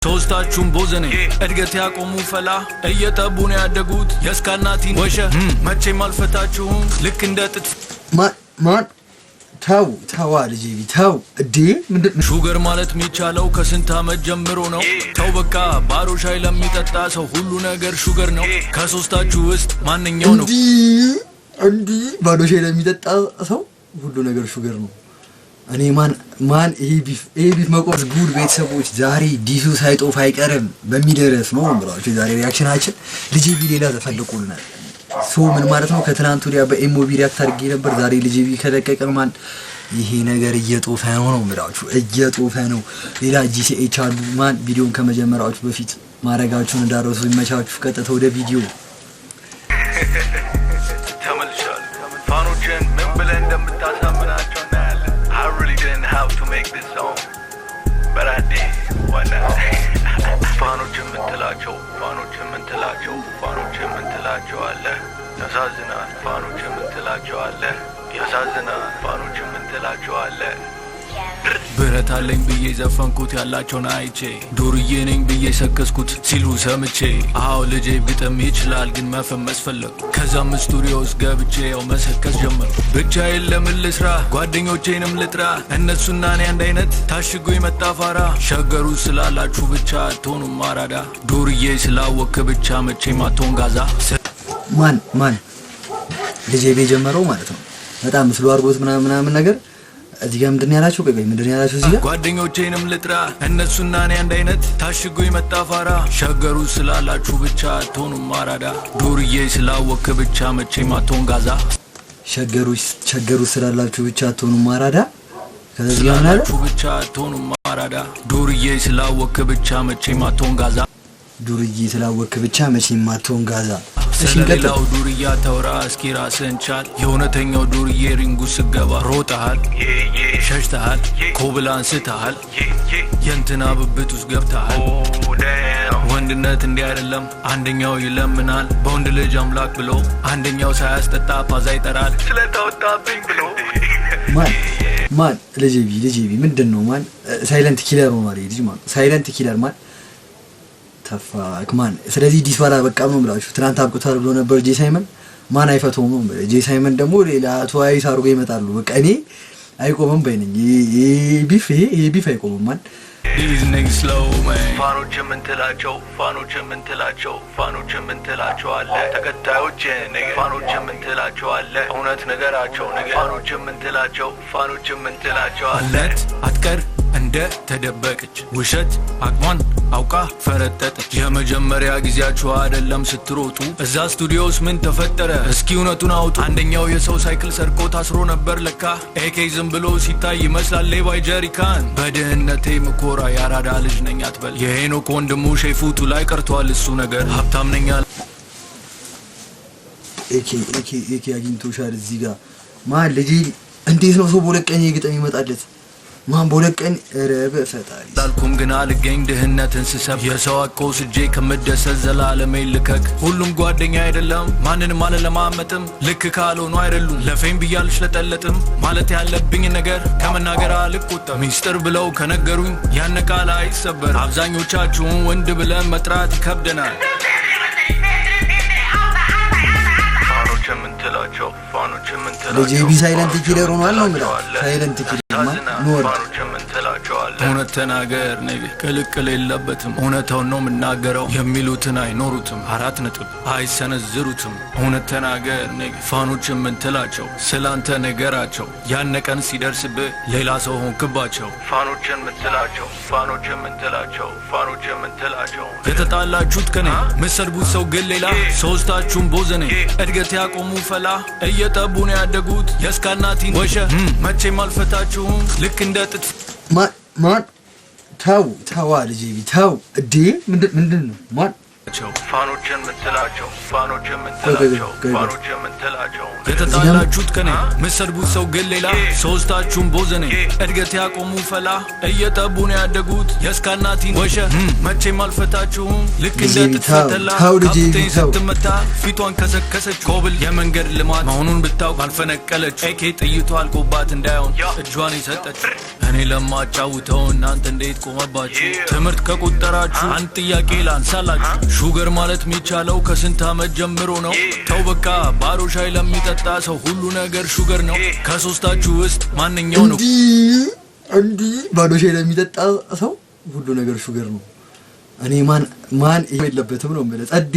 ሶስታችሁም ቦዘኔ እድገት ያቆሙ ፈላ እየጠቡን ያደጉት የስካናቲን ወሸ መቼም አልፈታችሁም ልክ እንደ ጥጥ ማን ታው ልጄ ታው እዴ ምንድነው ሹገር ማለት የሚቻለው ከስንት አመት ጀምሮ ነው ታው በቃ ባሮ ሻይ ለሚጠጣ ሰው ሁሉ ነገር ሹገር ነው ከሶስታችሁ ውስጥ ማንኛው ነው እንዲ ባሮ ሻይ ለሚጠጣ ሰው ሁሉ ነገር ሹገር ነው እኔ ማን ይሄ ቢፍ መቆስ ጉድ ቤተሰቦች ዛሬ ዲሱ ሳይጦፍ አይቀርም በሚደረስ ነው ብላችሁ ዛሬ ሪአክሽናችን ልጄ ሌላ ተፈልቆልናል ሶ ምን ማለት ነው ከትላንት ወዲያ በኤምኦቢ ሪአክት አድርጌ ነበር ዛሬ ልጄ ከለቀቀ ማን ይሄ ነገር እየጦፈ ነው ብላችሁ እየጦፈ ነው ሌላ ጂሲኤች አሉ ማን ቪዲዮን ከመጀመራችሁ በፊት ማረጋችሁን እንዳረሱ ይመቻችሁ ቀጥታ ወደ ቪዲዮ ተመልሻል ፋኖችን ምን ብለን እንደምታሳምናቸው how to make this song but I did why not ፋኖችን ምንትላቸው አለ ያሳዝናል ፋኖችን ምንትላቸው አለ ብረት አለኝ ብዬ ዘፈንኩት ያላቸውን አይቼ ዱርዬ ነኝ ብዬ ሰከስኩት ሲሉ ሰምቼ አዎ ልጄ ግጥም ይችላል ግን መፈመስ ፈለኩ ከዛም ስቱዲዮስ ገብቼ ያው መሰከስ ጀመርኩ ብቻዬን ለምን ልስራ ጓደኞቼንም ልጥራ እነሱና እኔ አንድ አይነት ታሽጎ የመጣ ፋራ ሸገሩ ስላላችሁ ብቻ አትሆኑም አራዳ ዱርዬ ስላወክ ብቻ መቼም አትሆን ጋዛ ማን ልጄ ጀመረው ማለት ነው በጣም ምስሉ አርጎት ምናምን ነገር እዚህ ጋር ምንድን ያላችሁ ምንድን ያላችሁ እዚህ ጋር ጓደኞቼንም ልጥራ እነሱና እኔ አንድ አይነት ታሽጎ የመጣ ፋራ ሸገሩ ስላላችሁ ብቻ አትሆኑም አራዳ ዱርዬ ስላወክ ብቻ መቼም አትሆን ጋዛ ሸገሩ ስላላችሁ ብቻ አትሆኑም አራዳ ከዚህ ጋር ማለት ብቻ አትሆኑም አራዳ ዱርዬ ስላወክ ብቻ መቼም አትሆን ጋዛ ዱርዬ ስላወክ ብቻ መቼም አትሆን ጋዛ ስለሌላው ዱርያ ተውራ እስኪ ራስህን ቻል የእውነተኛው ዱርዬ ሪንጉ ስገባ ሮጠሃል ሸሽተሃል ኮብላን ስተሃል የእንትና ብብት ውስጥ ገብተሃል ወንድነት እንዲህ አይደለም አንደኛው ይለምናል በወንድ ልጅ አምላክ ብሎ አንደኛው ሳያስጠጣ ፓዛ ይጠራል ስለተወጣብኝ ብሎ ማን ልጄ ምንድነው ማን ሳይለንት ኪለር ነው ማለት ልጅ ማን ሳይለንት ኪለር ማን ተፋክማን ስለዚህ ዲስዋላ በቃ ነው ብላችሁ ትናንት አብቁታል ብሎ ነበር ጄ ሳይመን ማን አይፈተውም ነው ጄ ሳይመን ደግሞ ሌላ ተዋይስ አርጎ ይመጣሉ በቃ እኔ አይቆምም በእኔ ቢፍ አይቆምም ማን These niggas slow man ፋኖችን ምንትላቸው አለ ተከታዮች ነግር ፋኖችን ምንትላቸው አለ እውነት ነገራቸው ነገር ፋኖችን ምንትላቸው አለ አትቀር እንደ ተደበቀች ውሸት አቅሟን አውቃ ፈረጠጠች የመጀመሪያ ጊዜያችሁ አይደለም ስትሮጡ እዛ ስቱዲዮስ ምን ተፈጠረ እስኪ እውነቱን አውጡ አንደኛው የሰው ሳይክል ሰርቆ ታስሮ ነበር ለካ ኤኬ ዝም ብሎ ሲታይ ይመስላል ሌባይ ጀሪካን በድህነቴ ምኮራ ያራዳ ልጅ ነኝ አትበል የሄኖክ ወንድሙ ሼፉቱ ላይ ቀርቷል እሱ ነገር ሀብታም ነኝ ኤኬ አግኝቶሻል እዚህ ጋር ማን ልጅ እንዴት ነው ሰው ቦለቀኝ ይግጠም ይመጣለት ማን ቦለቀን ረበ ፈጣሪ ዳልኩም ግን አልገኝ ድህነትን ስሰብ የሰው አቆስ እጄ ከመደሰት ዘላለሜ ልከክ ሁሉም ጓደኛ አይደለም ማንንም አለማመጥም ልክ ካልሆኑ አይደሉም ለፌም ብያልሽ ለጠለጥም ማለት ያለብኝ ነገር ከመናገር አልቆጠብ ሚስጥር ብለው ከነገሩኝ ያን ቃል አይሰበር አብዛኞቻችሁን ወንድ ብለን መጥራት ይከብደናል ፋኖችን ምንትላቸው ልጄ ሳይለንት ኪለር ሆኗል ነው ማለት ሳይለንት ኪለር ኖር እውነት ተናገር ነግ ቅልቅል የለበትም እውነታውን ነው የምናገረው የሚሉትን አይኖሩትም አራት ነጥብ አይሰነዝሩትም እውነት ተናገር ነግ ፋኖችን ምንትላቸው ስላንተ ነገራቸው ያነቀን ሲደርስብህ ሌላ ሰው ሆንክባቸው ፋኖችን ምንትላቸው የተጣላችሁት ከኔ ምሰድቡት ሰው ግን ሌላ ሶስታችሁም ቦዘኔ እድገት ያቆሙ ፈላ እየጠቡን ያደጉት የስካናቲን ወሸ መቼም አልፈታችሁም ልክ እንደ ጥጥ ማን ታው ልጄ ታው እዴ ምንድነው ማን ፋኖችን ምትላቸው ፋኖችን ምትላቸው ፋኖችን ምትላቸው የተጣላችሁት ከኔ ምሰድቡት ሰው ግን ሌላ ሶስታችሁም ቦዘኔ እድገት ያቆሙ ፈላ እየጠቡ ነው ያደጉት የስካናቲን ወሸ መቼም አልፈታችሁም ልክ እንደተፈተላ ካፕቴን ስትመታ ፊቷን ከሰከሰች ኮብል የመንገድ ልማት መሆኑን ብታውቅ አልፈነቀለች ኤኬ ጥይቷ አልቆባት እንዳይሆን እጇን ይሰጠች እኔ ለማጫውተው እናንተ እንዴት ቆመባችሁ ትምህርት ከቁጠራችሁ አንድ ጥያቄ ላንሳላችሁ ሹገር ማለት የሚቻለው ከስንት ዓመት ጀምሮ ነው ተው በቃ ባዶ ሻይ ለሚጠጣ ሰው ሁሉ ነገር ሹገር ነው ከሶስታችሁ ውስጥ ማንኛው ነው እንዲ ባዶ ሻይ ለሚጠጣ ሰው ሁሉ ነገር ሹገር ነው እኔ ማን የለበትም ነው ማለት ጸዲ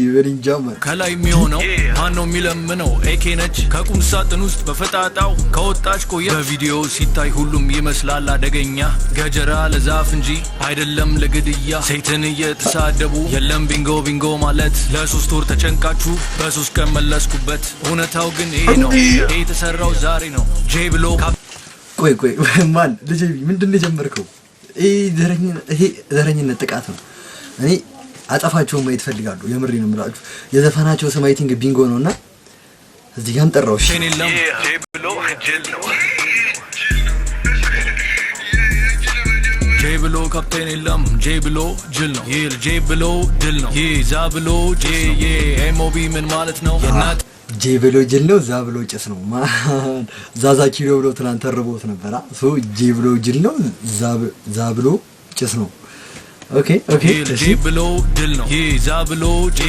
በሪንጃም ከላይ የሚሆነው ማን ነው የሚለምነው ኤኬ ነች ከቁም ሳጥን ውስጥ በፈጣጣው ከወጣች ቆየ በቪዲዮ ሲታይ ሁሉም ይመስላል አደገኛ ገጀራ ለዛፍ እንጂ አይደለም ለግድያ ሴትን እየተሳደቡ የለም ቢንጎ ማለት ለሶስት ወር ተጨንቃችሁ በሶስት ቀን መለስኩበት እውነታው ግን ይሄ ነው ይሄ የተሰራው ዛሬ ነው ጄ ብሎ ቆይ ማን ለጄቢ ምንድነው የጀመርከው ይሄ ዘረኝነት ጥቃት ነው እኔ አጠፋቸው ማየት ፈልጋለሁ የምሬ ነው የምላችሁ የዘፈናቸው ስም አይ ቲንክ ቢንጎ ነውና እዚህ ጋር ጠራው እሺ ጄ ብሎ ጅል ነው ጄ ብሎ ካፕቴን የለም ጄ ብሎ ጅል ነው ይል ጄ ብሎ ድል ነው ይዛ ብሎ ጄ ኤምኦቢ ምን ማለት ነው የናት ጄ ብሎ ጅል ነው ዛ ብሎ ጭስ ነው ማን ዛዛ ኪሎ ብሎ ትናንት ተርቦት ነበር ሶ ጄ ብሎ ጅል ነው ዛ ብሎ ጭስ ነው ኦኬ ጄ ብሎ ድል ነው ይዛ ብሎ ጄ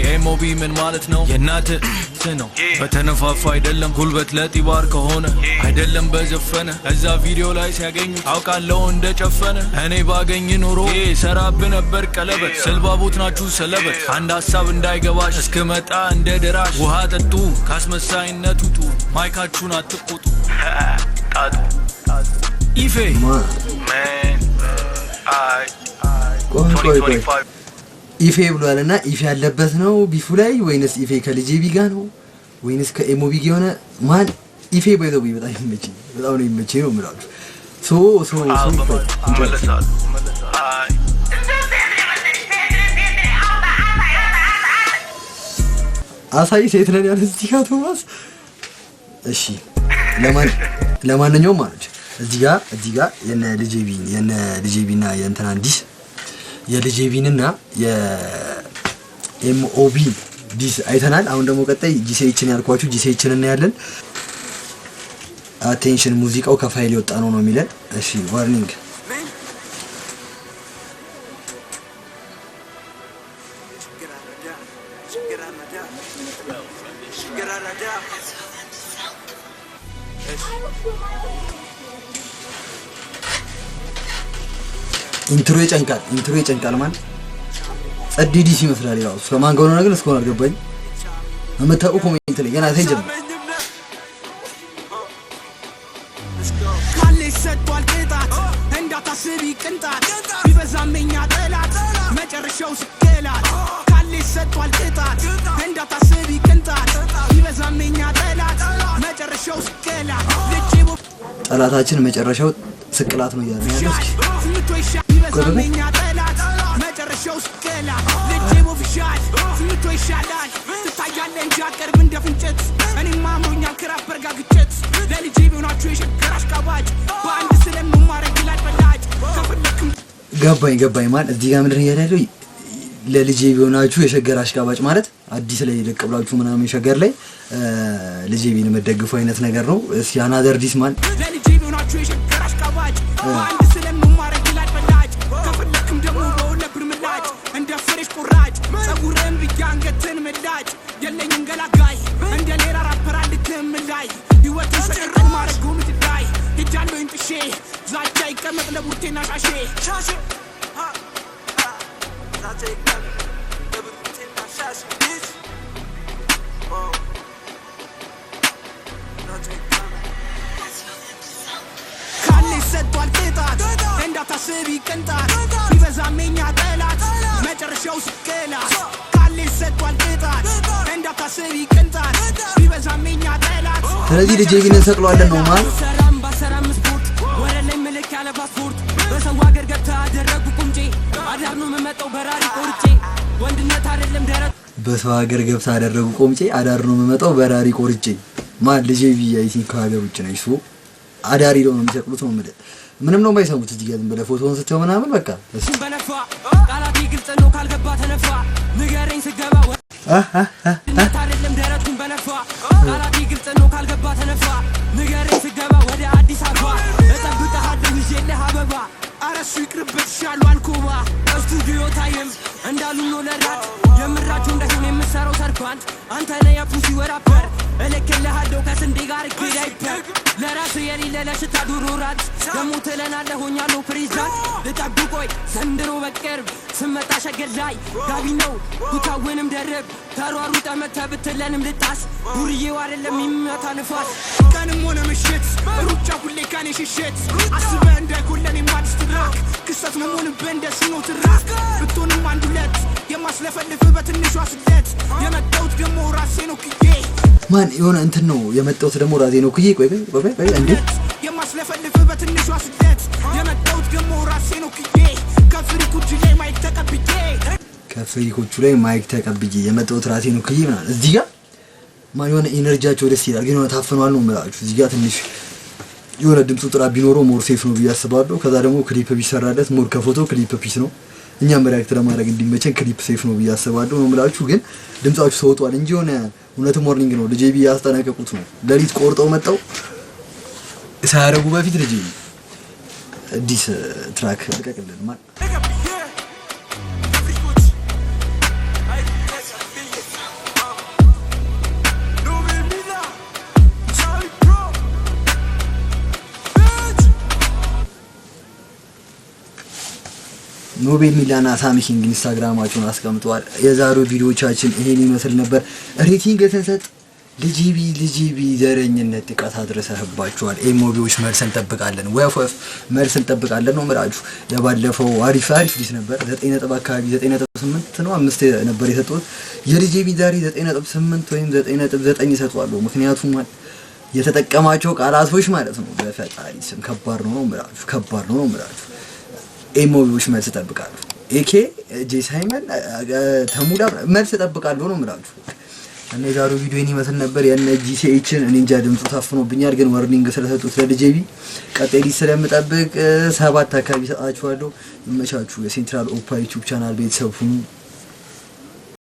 ኤምኦቢ ምን ማለት ነው የናት ነው በተነፋፋ አይደለም ጉልበት ለጢባር ከሆነ አይደለም በዘፈነ እዛ ቪዲዮ ላይ ሲያገኙ አውቃለሁ እንደጨፈነ እኔ ባገኝ ኖሮ ሰራብ ነበር ቀለበት ስልባቦት ናችሁ ሰለበት አንድ ሐሳብ እንዳይገባሽ እስከመጣ እንደ ደራሽ ውሃ ጠጡ ካስመሳይነት ውጡ ማይካችሁን አትቆጡ ጣጡ ኢፌ ማን አይ ቆይ ኢፌ ብሏልና ኢፌ ያለበት ነው ቢፉ ላይ ወይንስ ኢፌ ከልጄቢ ጋር ነው ወይንስ ከኤሞቢ ጋር ሆነ ማን ኢፌ ባይዘው በጣም ይመችኝ በጣም ነው ይመችኝ ነው የምላችሁ ሶ መለሳል አይ አሳይ ሴት ነን ያለ እዚህ ጋር ቶማስ እሺ ለማንኛውም ማለት እዚህ ጋር የነ ልጄቢና የእንትና ዲስ የልጄቢንና የኤምኦቢ ዲስ አይተናል አሁን ደግሞ ቀጣይ ጂሴችን ያልኳችሁ ጂሴችን እናያለን አቴንሽን ሙዚቃው ከፋይል ይወጣ ነው የሚለን እሺ ዋርኒንግ ኢንትሮ ይጨንቃል ማን ጸዲዲስ ይመስላል ያው ስለማን ጋር ነው ነገር እስኮን አልገባኝ መመታቁ ኮሜንት ላይ ገና ሳይጀምር ካለ ሰጥቷል ቅጣት እንዳታስቢ ቅንጣት ቢበዛመኛ ጠላት መጨረሻው ስኬላት ካለ ሰጥቷል ቅጣት እንዳታስቢ ቅንጣት ቢበዛመኛ ጠላት መጨረሻው ስኬላት ጠላታችን መጨረሻው ስቅላት ነው ያለው ቢበዛመኛ ጠላት መጨረሻው ስኬላት ለጄቦ ፍሻል ስምቶ ይሻላል ትታያለህ እንጂ አቀርብ እንደ ፍንጨት እኔማ አምሮኛል ክራፍ በርጋ ግጭት ለልጄ ቢሆናችሁ የሸገር አሽቃባጭ በአንድ ስለምማረግ ይላል በላጭ ከፈለክም ገባኝ ማለት እዚህ ጋር ምንድን ያለው ለልጄ ቢሆናችሁ የሸገር አሽቃባጭ ማለት አዲስ ላይ ደቅ ብላችሁ ምናምን የሸገር ላይ ልጄ ቢን መደግፉ አይነት ነገር ነው እስኪ አናዘር ዲስ ማን ለልጄ ቢሆናችሁ የሸገር አሽቃባጭ በአንድ ስለምማረግ ይላል በላጭ ከፈለክም ደግሞ በሁለብር ምላጭ እንደ ፍሬሽ ቁራጭ ጸጉርህን ብዬ አንገትን ምላጭ የለኝም ገላጋይ እንደ ሌላ ራፐር አልክም ላይ ህይወትን ሰቅርቅ ማድረግ ጉምት ላይ ሄጃለሁ ጥሼ ዛቻ ይቀመጥ ለቡርቴና ሻሼ ዛቻ ይቀመጥ ለቡርቴና ሻሼ ካለ ሰጥቷል ቅጣት እንዳታስቢ ቅንጣት ቢበዛመኛ ጠላት መጨረሻው ስኬላት ካለ ሰጥቷል ቅጣት እንዳታስቢ ቅንጣት ቢበዛመኛ ጠላት ስለዚህ ልጄ ቢን እንሰቅለዋለን ነው ማለት ሰራም ስፖርት ወደ ላይ መልክ ያለ ፓስፖርት በሰው ሀገር ገብታ አደረጉ ቁምጬ አዳር ነው የምመጣው በራሪ ቆርጬ ወንድነት አይደለም ደረት በሰው ሀገር ገብታ አደረጉ ቆምጬ አዳር ነው የምመጣው በራሪ ቆርጬ ማን ልጄ ቢያይሲ ከሀገር ውጭ ነው እሱ አዳሪ ነው የሚሰቅሉት ነው ምንም ነው የማይሰሙት እዚህ ጋር ዝም ብለህ ፎቶውን ስትተው ምናምን በቃ እሱ በነፋ ቃላት ግልጽ ነው ካልገባ ተነፋ ንገረኝ ስገባ ወንድነት አይደለም ደረቱን በነፋ ቃላት ግልጽ ነው ካልገባ ተነፋ ንገረኝ ስገባ ወደ አዲስ አበባ እጠብቅሃለሁ ይዤልህ አበባ አረሱ ይቅርበት ሻሉ አልኮባ ስቱዲዮ ታይም እንዳሉ ነው ለራት የምራችሁ እንደሆነ የምሰራው ሰርኳንት አንተ ነህ የፑሲ ወራፐር እልክልሃለሁ ከስንዴ ጋር ግዳይፐር ለራስ የሌለ ለሽታ ዱሩራት ደሞ ትለናለህ ሆኛለሁ ፕሬዝዳንት ልጠብቆይ ዘንድሮ በቅርብ ስመጣ ሸገር ላይ ጋቢ ነው ዱካውንም ደርብ ተሯሩጠ መተህ ብትለንም ልጣስ ዱርዬው አይደለም የሚመታ ንፋስ ቀንም ሆነ ምሽት ሩጫ ሁሌ ካኔ ሽሽት አስበህ እንዳይጎለን የማድስትራክ ክስተት መሆንብህ እንደሱ ነው ትራክ ብትሆንም አንድ ሁለት የማስለፈልፍህ በትንሿ ስለት የመጣሁት ደግሞ ራሴ ነው ክዬ ማን የሆነ እንትን ነው የመጣሁት ደግሞ ራሴ ነው ክዬ ቆይ እንዴ የማስለፈልፍህ በትንሿ ስለት የመጣሁት ደግሞ ራሴ ነው ክዬ ከፍሪኮቹ ላይ ማይክ ተቀብዬ የመጣሁት ራሴ ነው ክዬ ምናምን እዚህ ጋር ማን የሆነ ኢነርጂያቸው ደስ ይላል ግን የሆነ ታፍኗል ነው የምላችሁ እዚህ ጋር ትንሽ የሆነ ድምፁ ጥራት ቢኖረው ሞር ሴፍ ነው ብዬ አስባለሁ ከዛ ደግሞ ክሊፕ ቢሰራለት ሞር ከፎቶ ክሊፕ ፒስ ነው እኛም ሪአክት ለማድረግ እንዲመቸን ክሊፕ ሴፍ ነው ብዬ አስባለሁ ነው የምላችሁ ግን ድምጻችሁ ተወጧል እንጂ የሆነ እውነትም ሞርኒንግ ነው ልጄ ቢ ያስጠነቀቁት ነው ለሊት ቆርጠው መጣው ሳያረጉ በፊት ልጄ አዲስ ትራክ ልቀቅልን ማለት ኖቤል ሚላና ሳሚኪንግ ኢንስታግራማቸውን አስቀምጠዋል የዛሬው ቪዲዮቻችን ይሄን ይመስል ነበር ሬቲንግ ተሰጥ ልጂቢ ዘረኝነት ጥቃት አድርሰህባቸዋል ኤሞቢዎች መልስ እንጠብቃለን ወፍ መልስ እንጠብቃለን ነው ምራችሁ የባለፈው አሪፍ ዲስ ነበር 9 አካባቢ 9.8 ነው 5 ነበር የሰጡት የልጂቢ ዛሬ 9.8 ወይም 9.9 ይሰጣሉ ምክንያቱም የተጠቀማቸው ቃላቶች ማለት ነው በፈጣሪ ስም ከባድ ነው ምራችሁ ኤሞቢዎች መልስ ተጠብቃለሁ ኤኬ ጄ ሳይመን ተሙዳ መልስ ተጠብቃለሁ ነው ምራችሁ እና የዛሬው ቪዲዮ እኔ መስል ነበር ያነ ጂሲኤችን እኔ እንጃ ድምፁ ታፍኖብኛል ግን ዋርኒንግ ስለሰጡት ለልጄቢ ቀጣይ ስለምጠብቅ 7 አካባቢ ሰጣችኋለሁ ይመቻችሁ የሴንትራል ኦፓ ዩቲዩብ ቻናል ቤተሰብ ሁኑ